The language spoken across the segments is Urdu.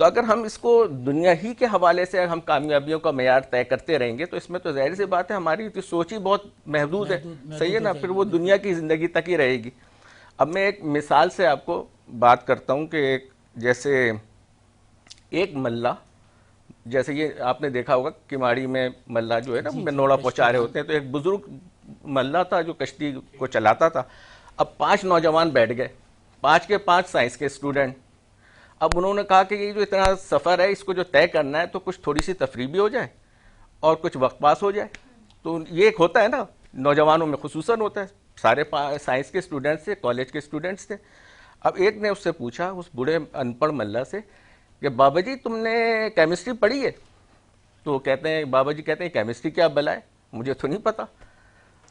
تو اگر ہم اس کو دنیا ہی کے حوالے سے ہم کامیابیوں کا معیار طے کرتے رہیں گے تو اس میں تو ظاہر سی بات ہے ہماری سوچ ہی بہت محدود ہے. صحیح ہے نا, پھر وہ دنیا کی زندگی تک ہی رہے گی. اب میں ایک مثال سے آپ کو بات کرتا ہوں کہ جیسے ایک ملا, جیسے یہ آپ نے دیکھا ہوگا کماڑی میں ملا جو ہے نا نوڑا پہنچا رہے ہوتے ہیں, تو ایک بزرگ ملا تھا جو کشتی کو چلاتا تھا. اب 5 نوجوان بیٹھ گئے, 5 کے 5 سائنس کے اسٹوڈنٹ. اب انہوں نے کہا کہ یہ جو اتنا سفر ہے اس کو جو طے کرنا ہے تو کچھ تھوڑی سی تفریح بھی ہو جائے اور کچھ وقت پاس ہو جائے. تو یہ ایک ہوتا ہے نا, نوجوانوں میں خصوصاً ہوتا ہے, سارے سائنس کے اسٹوڈنٹس تھے, کالج کے اسٹوڈنٹس تھے. اب ایک نے اس سے پوچھا, اس بوڑھے ان پڑھ ملا سے, کہ بابا جی تم نے کیمسٹری پڑھی ہے؟ تو کہتے ہیں, بابا جی کہتے ہیں کیمسٹری کیا بلا ہے, مجھے تو نہیں پتا.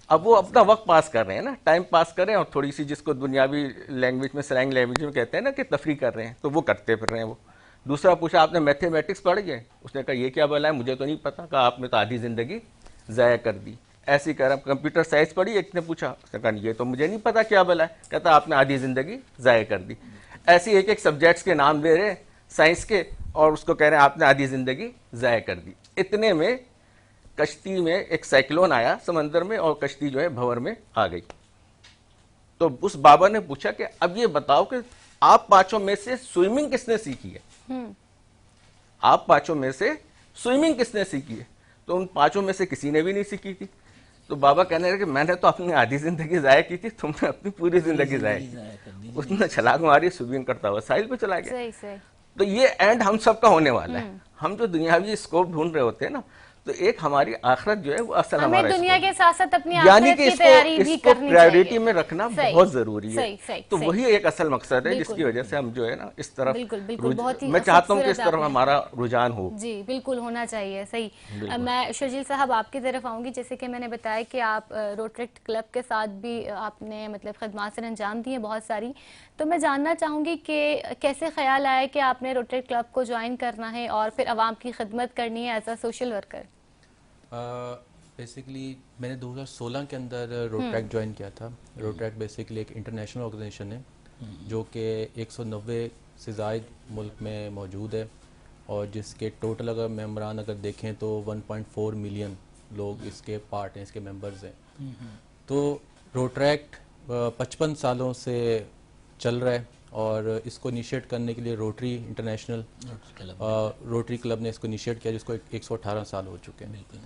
اب وہ اپنا وقت پاس کر رہے ہیں نا, ٹائم پاس کر رہے ہیں, اور تھوڑی سی جس کو دنیاوی لینگویج میں سلینگ لینگویج میں کہتے ہیں نا کہ تفریح کر رہے ہیں, تو وہ کرتے پھر رہے ہیں. وہ دوسرا پوچھا آپ نے میتھمیٹکس پڑھی ہے؟ اس نے کہا یہ کیا بلا ہے, مجھے تو نہیں پتا. کہا آپ نے تو آدھی زندگی ضائع کر دی. ایسی کہہ رہا, کمپیوٹر سائنس پڑھی, ایک نے پوچھا, اس نے کہا یہ تو مجھے نہیں پتا کیا بلا ہے. کہتا آپ نے آدھی زندگی ضائع کر دی. ایسی ایک ایک سبجیکٹس کے نام دے رہے ہیں سائنس کے, اور اس کو کہہ رہے ہیں آپ نے آدھی زندگی ضائع کر دی. اتنے میں کشتی میں ایک سائیکلون آیا سمندر میں, اور کشتی جو ہے بھنور میں آ گئی. تو اس بابا نے پوچھا کہ اب یہ بتاؤ کہ آپ 5 میں سے سوئمنگ کس نے سیکھی ہے؟ آپ 5 میں سے سوئمنگ کس نے سیکھی ہے؟ تو ان 5 میں سے کسی نے بھی نہیں سیکھی تھی. تو بابا کہنے لگے کہ میں نے تو اپنی آدھی زندگی ضائع کی تھی, تم نے اپنی پوری زندگی ضائع کی. اس نے چھلانگ ماری, سوئمنگ کرتا ہوا ساحل پہ چلا گیا. تو یہ اینڈ ہم سب کا ہونے والا ہے. ہم جو دنیاوی اسکوپ ڈھونڈ رہے ہوتے ہیں نا, تو ایک ہماری آخرت جو ہے وہ اصل ہمارا دنیا کے ساتھ ساتھ اپنی یعنی آخرت کہ کی تیاری بھی کرنی چاہیے, پرائیورٹی میں رکھنا بہت ضروری ہے. تو وہی ایک اصل مقصد ہے جس کی وجہ سے ہم جو ہے نا اس طرف, میں چاہتا ہوں کہ اس طرف ہمارا رجحان ہو. جی بالکل ہونا چاہیے. صحیح. میں شرجیل صاحب آپ کی طرف آؤں گی. جیسے کہ میں نے بتایا کہ آپ روٹریکٹ کلب کے ساتھ بھی آپ نے مطلب خدمات سر انجام دی ہیں بہت ساری. تو میں جاننا چاہوں گی کہ کیسے خیال آیا کہ آپ نے روٹریکٹ کلب کو جوائن کرنا ہے اور پھر عوام کی خدمت کرنی ہے as a social worker? Basically میں نے 2016 کے اندر روٹریکٹ جوائن کیا تھا. روٹریکٹ بیسیکلی ایک انٹرنیشنل آرگنائزیشن ہے جو کہ 190 سے زائد ملک میں موجود ہے, اور جس کے ٹوٹل اگر ممبران اگر دیکھیں تو 1.4 ملین لوگ اس کے پارٹ ہیں, اس کے ممبرز ہیں. تو روٹریکٹ 55 سالوں سے چل رہا ہے, اور اس کو انیشیٹ کرنے کے لیے روٹری انٹرنیشنل روٹری کلب نے اس کو انیشیٹ کیا, جس کو 118 سال ہو چکے ہیں.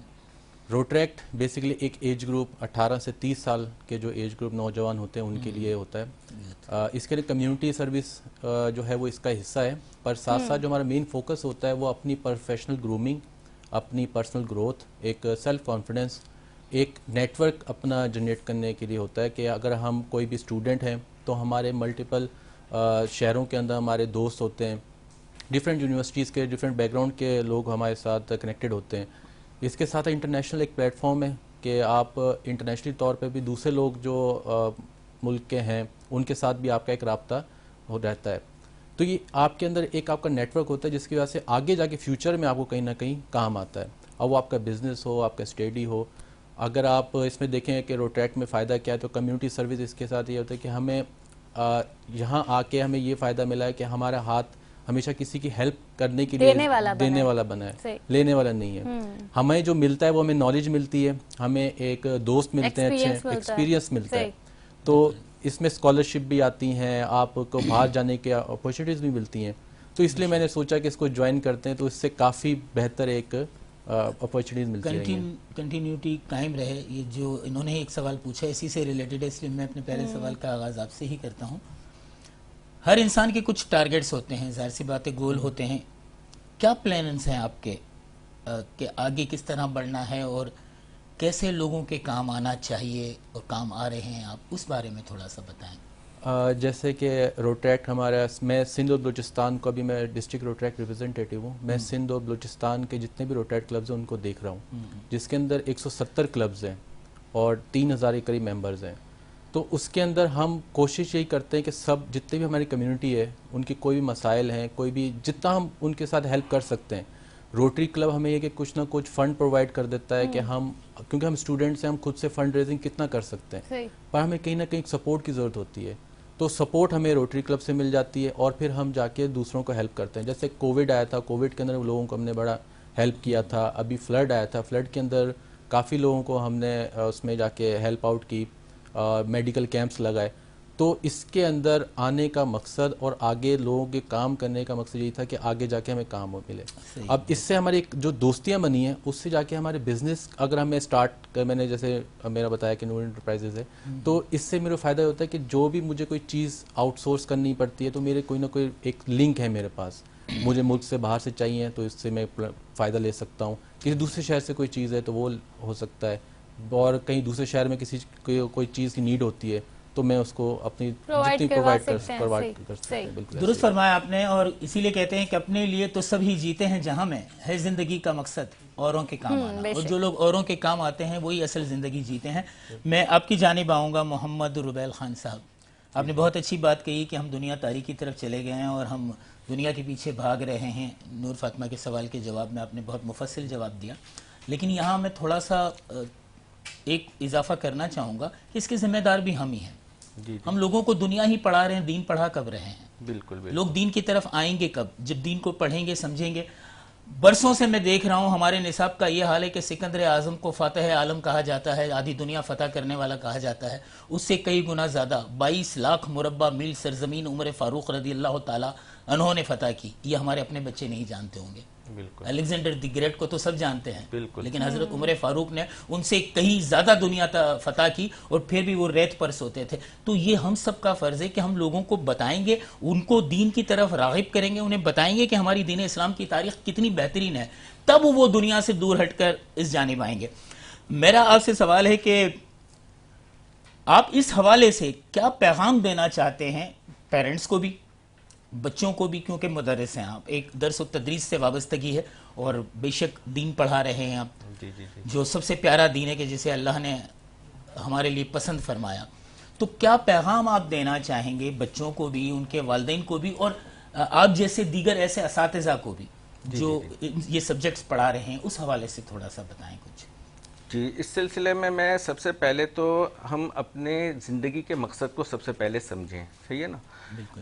روٹریکٹ بیسیکلی ایک ایج گروپ 18 سے 30 سال کے جو ایج گروپ نوجوان ہوتے ہیں ان کے لیے ہوتا ہے. اس کے لیے کمیونٹی سروس جو ہے وہ اس کا حصہ ہے, پر ساتھ ساتھ جو ہمارا مین فوکس ہوتا ہے وہ اپنی پروفیشنل گرومنگ, اپنی پرسنل گروتھ, ایک سیلف کانفیڈنس, ایک نیٹ ورک اپنا جنریٹ کرنے کے لیے ہوتا ہے. کہ اگر ہم کوئی بھی اسٹوڈنٹ ہیں تو ہمارے ملٹیپل شہروں کے اندر ہمارے دوست ہوتے ہیں, ڈفرینٹ یونیورسٹیز کے ڈفرینٹ بیک گراؤنڈ کے لوگ ہمارے ساتھ کنیکٹڈ ہوتے ہیں. اس کے ساتھ انٹرنیشنل ایک پلیٹ فارم ہے کہ آپ انٹرنیشنلی طور پہ بھی دوسرے لوگ جو ملک کے ہیں ان کے ساتھ بھی آپ کا ایک رابطہ ہو رہتا ہے. تو یہ آپ کے اندر ایک آپ کا نیٹ ورک ہوتا ہے جس کی وجہ سے آگے جا کے فیوچر میں آپ کو کہیں نہ کہیں کام آتا ہے. اب وہ آپ کا بزنس ہو, آپ کا اسٹڈی ہو. اگر آپ اس میں دیکھیں کہ روٹریکٹ میں فائدہ کیا ہے, تو کمیونٹی سروس اس کے ساتھ یہ ہوتا ہے کہ ہمیں یہاں آ کے ہمیں یہ فائدہ ملا ہے کہ ہمارا ہاتھ ہمیشہ کسی کی ہیلپ کرنے کے لیے دینے والا بنا ہے, لینے والا نہیں ہے. ہمیں جو ملتا ہے وہ ہمیں نالج ملتی ہے, ہمیں ایک دوست ملتے ہیں, اچھے ایکسپیرینس ملتا ہے. تو اس میں اسکالرشپ بھی آتی ہیں, آپ کو باہر جانے کے اپرچونیٹیز بھی ملتی ہیں. تو اس لیے میں نے سوچا کہ اس کو جوائن کرتے ہیں تو اس سے کافی بہتر ایک اپرچونیٹیز ملتی ہیں. کنٹینیوٹی قائم رہے. یہ جو انہوں نے ایک سوال پوچھا اسی سے ریلیٹڈ ہے, اس لیے میں اپنے پہلے سوال کا آغاز آپ سے ہی کرتا ہوں. ہر انسان کے کچھ ٹارگٹس ہوتے ہیں, ظاہر سی باتیں گول ہوتے ہیں. کیا پلانز ہیں آپ کے کہ آگے کس طرح بڑھنا ہے اور کیسے لوگوں کے کام آنا چاہیے اور کام آ رہے ہیں, آپ اس بارے میں تھوڑا سا بتائیں. جیسے کہ روٹریکٹ ہمارا, میں سندھ اور بلوچستان کو بھی, میں ڈسٹرکٹ روٹریکٹ ریپرزنٹیٹیو ہوں. میں سندھ اور بلوچستان کے جتنے بھی روٹریکٹ کلبز ہیں ان کو دیکھ رہا ہوں, جس کے اندر 170 کلبز ہیں اور 3000 کے قریب ممبرز ہیں. تو اس کے اندر ہم کوشش یہی کرتے ہیں کہ سب جتنے بھی ہماری کمیونٹی ہے ان کی کوئی بھی مسائل ہیں, کوئی بھی جتنا ہم ان کے ساتھ ہیلپ کر سکتے ہیں. روٹری کلب ہمیں یہ کہ کچھ نہ کچھ فنڈ پرووائڈ کر دیتا ہے کہ ہم, کیونکہ ہم اسٹوڈنٹس ہیں, ہم خود سے فنڈ ریزنگ کتنا کر سکتے ہیں, پر ہمیں کہیں نہ کہیں سپورٹ کی ضرورت ہوتی ہے. تو سپورٹ ہمیں روٹری کلب سے مل جاتی ہے اور پھر ہم جا کے دوسروں کو ہیلپ کرتے ہیں. جیسے کووڈ آیا تھا, کووڈ کے اندر لوگوں کو ہم نے بڑا ہیلپ کیا تھا. ابھی فلڈ آیا تھا, فلڈ کے اندر کافی لوگوں کو ہم نے اس میں جا کے ہیلپ آؤٹ کی, میڈیکل کیمپس لگائے. تو اس کے اندر آنے کا مقصد اور آگے لوگوں کے کام کرنے کا مقصد یہی تھا کہ آگے جا کے ہمیں کام ملے. اب اس سے ہماری جو دوستیاں بنی ہیں اس سے جا کے ہمارے بزنس اگر ہمیں اسٹارٹ, میں نے جیسے میرا بتایا کہ نور انٹرپرائزز ہے, تو اس سے میرا فائدہ ہوتا ہے کہ جو بھی مجھے کوئی چیز آؤٹ سورس کرنی پڑتی ہے تو میرے کوئی نہ کوئی ایک لنک ہے میرے پاس. مجھے ملک سے باہر سے چاہیے تو اس سے میں فائدہ لے سکتا ہوں. کسی دوسرے شہر سے کوئی چیز ہے تو وہ ہو سکتا ہے, اور کہیں دوسرے شہر میں کسی کوئی چیز کی نیڈ ہوتی ہے تو میں اس کو اپنی جتنی پرووائڈ کر سکتا ہوں. بالکل درست فرمایا آپ نے. اور اسی لیے کہتے ہیں کہ اپنے لیے تو سب ہی جیتے ہیں جہاں میں ہے زندگی کا مقصد اوروں کے کام آنا, اور جو لوگ اوروں کے کام آتے ہیں وہی اصل زندگی جیتے ہیں. میں آپ کی جانب آؤں گا محمد ربیل خان صاحب. آپ نے بہت اچھی بات کہی کہ ہم دنیا داری کی طرف چلے گئے ہیں اور ہم دنیا کے پیچھے بھاگ رہے ہیں. نور فاطمہ کے سوال کے جواب میں آپ نے بہت مفصل جواب دیا, لیکن یہاں میں تھوڑا سا ایک اضافہ کرنا چاہوں گا کہ اس کے ذمہ دار بھی ہم ہی ہیں. ہم لوگوں کو دنیا ہی پڑھا رہے ہیں, دین پڑھا کب رہے ہیں؟ بالکل. لوگ دین کی طرف آئیں گے کب؟ جب دین کو پڑھیں گے, سمجھیں گے. برسوں سے میں دیکھ رہا ہوں ہمارے نصاب کا یہ حال ہے کہ سکندر اعظم کو فاتح عالم کہا جاتا ہے, آدھی دنیا فتح کرنے والا کہا جاتا ہے. اس سے کئی گنا زیادہ 22 لاکھ مربع میل سرزمین عمر فاروق رضی اللہ تعالی انہوں نے فتح کی. یہ ہمارے اپنے بچے نہیں جانتے ہوں گے. الیگزینڈر دی گریٹ کو تو سب جانتے ہیں, لیکن حضرت عمر فاروق نے ان سے کہیں زیادہ دنیا فتح کی, اور پھر بھی وہ ریت پر سوتے تھے. تو یہ ہم سب کا فرض ہے کہ ہم لوگوں کو بتائیں گے, ان کو دین کی طرف راغب کریں گے, انہیں بتائیں گے کہ ہماری دین اسلام کی تاریخ کتنی بہترین ہے, تب وہ دنیا سے دور ہٹ کر اس جانب آئیں گے. میرا آپ سے سوال ہے کہ آپ اس حوالے سے کیا پیغام دینا چاہتے ہیں پیرنٹس کو بھی, بچوں کو بھی, کیونکہ مدرس ہیں آپ, ایک درس و تدریس سے وابستگی ہے اور بے شک دین پڑھا رہے ہیں آپ, جو سب سے پیارا دین ہے کہ جسے اللہ نے ہمارے لیے پسند فرمایا. تو کیا پیغام آپ دینا چاہیں گے بچوں کو بھی, ان کے والدین کو بھی, اور آپ جیسے دیگر ایسے اساتذہ کو بھی جو یہ سبجیکٹس پڑھا رہے ہیں, اس حوالے سے تھوڑا سا بتائیں کچھ. جی, اس سلسلے میں سب سے پہلے تو ہم اپنے زندگی کے مقصد کو سب سے پہلے سمجھیں, صحیح ہے نا.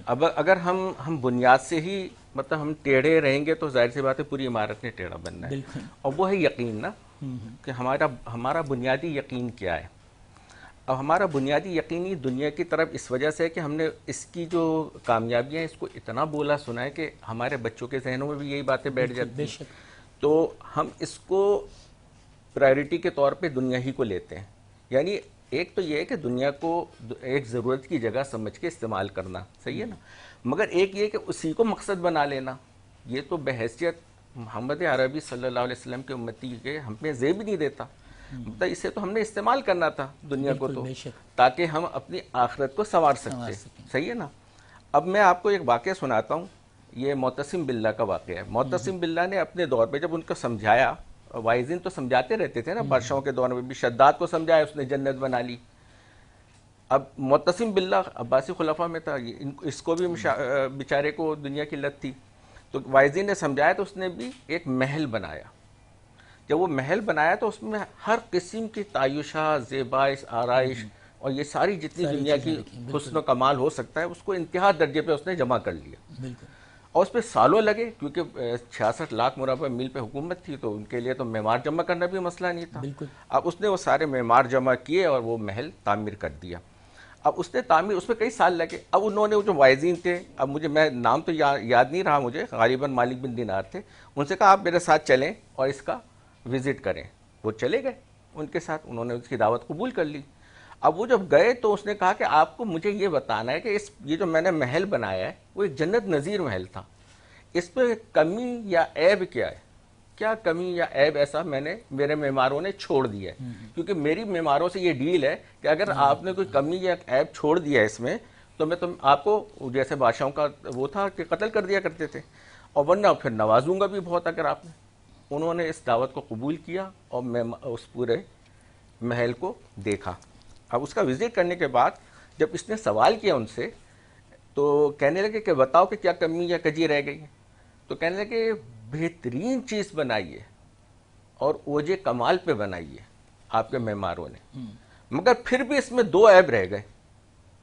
اب اگر ہم بنیاد سے ہی مطلب ہم ٹیڑھے رہیں گے تو ظاہر سی بات ہے پوری عمارت نے ٹیڑھا بننا ہے. اور وہ ہے یقین نا, کہ ہمارا بنیادی یقین کیا ہے. اب ہمارا بنیادی یقینی دنیا کی طرف اس وجہ سے ہے کہ ہم نے اس کی جو کامیابیاں ہیں اس کو اتنا بولا سنا ہے کہ ہمارے بچوں کے ذہنوں میں بھی یہی باتیں بیٹھ جاتی ہیں. تو ہم اس کو پرائرٹی کے طور پہ دنیا ہی کو لیتے ہیں. یعنی ایک تو یہ ہے کہ دنیا کو ایک ضرورت کی جگہ سمجھ کے استعمال کرنا, صحیح ہے نا, مگر ایک یہ کہ اسی کو مقصد بنا لینا, یہ تو بحیثیت محمد عربی صلی اللہ علیہ وسلم کے امتی کے ہم پہ زیب نہیں دیتا. مطلب اسے تو ہم نے استعمال کرنا تھا دنیا کو, تو تاکہ ہم اپنی آخرت کو سنوار سکتے, صحیح ہے نا. اب میں آپ کو ایک واقعہ سناتا ہوں, یہ معتصم باللہ کا واقعہ ہے. معتصم باللہ نے اپنے دور پہ جب ان کو سمجھایا, وائزین تو سمجھاتے رہتے تھے نا بادشاہوں کے دور میں بھی, شداد کو سمجھایا, اس نے جنت بنا لی. اب معتصم باللہ عباسی خلفاء میں تھا, اس کو بھی بیچارے کو دنیا کی لت تھی. تو وائزین نے سمجھایا تو اس نے بھی ایک محل بنایا. جب وہ محل بنایا تو اس میں ہر قسم کی تعیشہ, زیبائش, آرائش اور یہ ساری جتنی دنیا کی حسن و کمال ہو سکتا ہے اس کو انتہا درجے پہ اس نے جمع کر لیا. اور اس پہ سالوں لگے, کیونکہ 66 لاکھ مربع میل پہ حکومت تھی, تو ان کے لیے تو معمار جمع کرنا بھی مسئلہ نہیں تھا. اب اس نے وہ سارے معمار جمع کیے اور وہ محل تعمیر کر دیا. اب اس نے تعمیر, اس میں کئی سال لگے. اب انہوں نے جو وائزین تھے, اب میں نام تو یاد نہیں رہا مجھے, غالباً مالک بن دینار تھے, ان سے کہا آپ میرے ساتھ چلیں اور اس کا وزٹ کریں. وہ چلے گئے ان کے ساتھ, انہوں نے اس کی دعوت قبول کر لی. اب وہ جب گئے تو اس نے کہا کہ آپ کو مجھے یہ بتانا ہے کہ یہ جو میں نے محل بنایا ہے وہ ایک جنت نظیر محل تھا, اس پہ کمی یا عیب کیا ہے, کیا کمی یا عیب ایسا میرے معماروں نے چھوڑ دیا ہے. کیونکہ میری معماروں سے یہ ڈیل ہے کہ اگر آپ نے کوئی کمی یا عیب چھوڑ دیا ہے اس میں تو میں آپ کو, جیسے بادشاہوں کا وہ تھا کہ قتل کر دیا کرتے تھے, اور ورنہ پھر نوازوں گا بھی بہت اگر آپ نے. انہوں نے اس دعوت کو قبول کیا اور میں اس پورے محل کو دیکھا. اب اس کا وزٹ کرنے کے بعد جب اس نے سوال کیا ان سے تو کہنے لگے کہ بتاؤ کہ کیا کمی یا کجی رہ گئی ہے. تو کہنے لگے بہترین چیز بنائیے اور اوجے کمال پہ بنائیے آپ کے معماروں نے, مگر پھر بھی اس میں 2 عیب رہ گئے.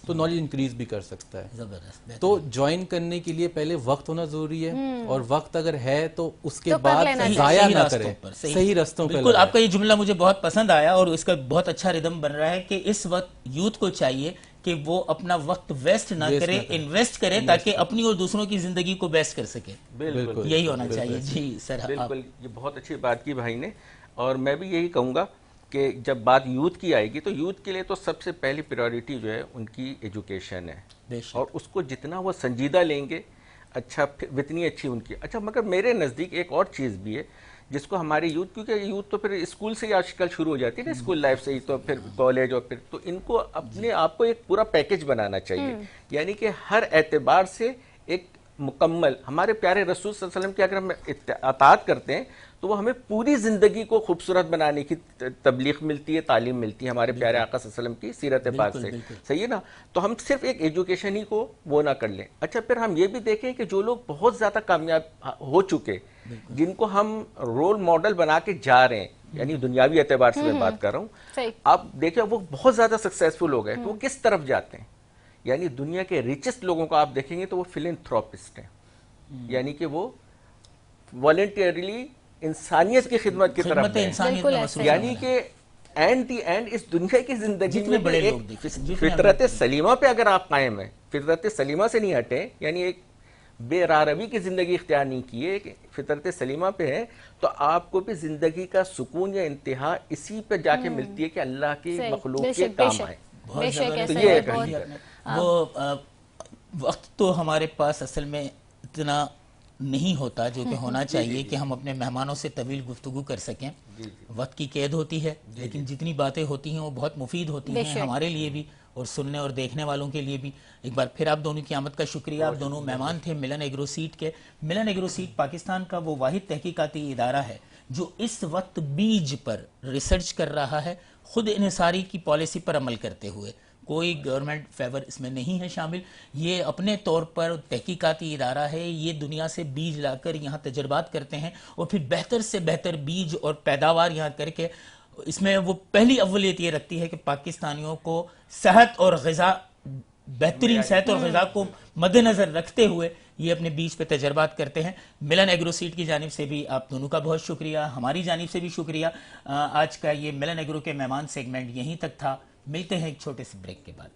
تو نالج انکریز بھی کر سکتا ہے. زبردست. تو جوائن کرنے کے لیے پہلے وقت ہونا ضروری ہے, اور وقت اگر ہے تو اس کے تو کر بعد لینا چاہیے. ضائع صحیح نہ راستوں کریں, پر، صحیح رستوں پہ بالکل. لگائیں. آپ کا یہ جملہ مجھے بہت پسند آیا اور اس کا بہت اچھا ردم بن رہا ہے کہ اس وقت یوتھ کو چاہیے کہ وہ اپنا وقت ویسٹ نہ کرے, انویسٹ کرے تاکہ اپنی اور دوسروں کی زندگی کو بیسٹ کر سکے. بالکل یہی ہونا چاہیے. جی سر. بالکل, یہ بہت اچھی بات کی بھائی نے, اور میں بھی یہی کہوں گا کہ جب بات یوتھ کی آئے گی تو یوتھ کے لیے تو سب سے پہلی پریورٹی جو ہے ان کی ایجوکیشن ہے, اور اس کو جتنا وہ سنجیدہ لیں گے اچھا, اتنی اچھی ان کی. اچھا, مگر میرے نزدیک ایک اور چیز بھی ہے جس کو ہماری یوتھ, کیونکہ یوتھ تو پھر اسکول سے ہی آج کل شروع ہو جاتی ہے نا, اسکول لائف سے ہی, تو پھر کالج, اور پھر تو ان کو اپنے آپ کو ایک پورا پیکج بنانا چاہیے. یعنی کہ ہر اعتبار سے ایک مکمل, ہمارے پیارے رسول صلی اللہ علیہ وسلم کی اگر ہم اطاعت کرتے ہیں تو وہ ہمیں پوری زندگی کو خوبصورت بنانے کی تبلیغ ملتی ہے, تعلیم ملتی ہے ہمارے پیارے آقا صلی اللہ علیہ وسلم کی سیرت پاک سے. صحیح ہے نا؟ تو ہم صرف ایک ایجوکیشن ہی کو وہ نہ کر لیں. اچھا, پھر ہم یہ بھی دیکھیں کہ جو لوگ بہت زیادہ کامیاب ہو چکے, جن کو ہم رول ماڈل بنا کے جا رہے ہیں, یعنی دنیاوی اعتبار سے میں بات کر رہا ہوں, آپ دیکھیں وہ بہت زیادہ سکسیسفل ہو گئے, تو وہ کس طرف جاتے ہیں؟ یعنی دنیا کے ریچسٹ لوگوں کو آپ دیکھیں گے تو وہ فلینتھروپسٹ ہیں, یعنی کہ وہ والنٹیئرلی انسانیت کی خدمت کی طرف ہیں. یعنی کہ اینڈ دی اینڈ اس دنیا کی زندگی میں بڑے ایک فطرت سلیمہ پہ اگر آپ قائم ہیں, فطرت سلیمہ سے نہیں ہٹیں, یعنی ایک بے راہ روی کی زندگی اختیار نہیں کیے, فطرت سلیمہ پہ ہے, تو آپ کو بھی زندگی کا سکون یا انتہا اسی پہ جا کے ملتی ہے کہ اللہ کی مخلوق کے کام آئے. وہ وقت تو ہمارے پاس اصل میں اتنا نہیں ہوتا جو کہ ہونا چاہیے کہ ہم اپنے مہمانوں سے طویل گفتگو کر سکیں. وقت کی قید ہوتی ہے, لیکن جتنی باتیں ہوتی ہیں وہ بہت مفید ہوتی ہیں ہمارے لیے بھی اور سننے اور دیکھنے والوں کے لیے بھی. ایک بار پھر آپ دونوں کی آمد کا شکریہ. آپ دونوں مہمان تھے ملن ایگرو سیڈ کے. ملن ایگرو سیڈ پاکستان کا وہ واحد تحقیقاتی ادارہ ہے جو اس وقت بیج پر ریسرچ کر رہا ہے, خود انحصاری کی پالیسی پر عمل کرتے ہوئے. کوئی گورنمنٹ فیور اس میں نہیں ہے شامل. یہ اپنے طور پر تحقیقاتی ادارہ ہے, یہ دنیا سے بیج لا کر یہاں تجربات کرتے ہیں اور پھر بہتر سے بہتر بیج اور پیداوار یہاں کر کے اس میں وہ پہلی اولیت یہ رکھتی ہے کہ پاکستانیوں کو صحت اور غذا, بہترین صحت اور غذا کو مد نظر رکھتے ہوئے یہ اپنے بیج پہ تجربات کرتے ہیں. ملن ایگرو سیڈ کی جانب سے بھی آپ دونوں کا بہت شکریہ, ہماری جانب سے بھی شکریہ. آج کا یہ ملن ایگرو کے مہمان سیگمنٹ یہیں تک تھا. ملتے ہیں ایک چھوٹے سے بریک کے بعد.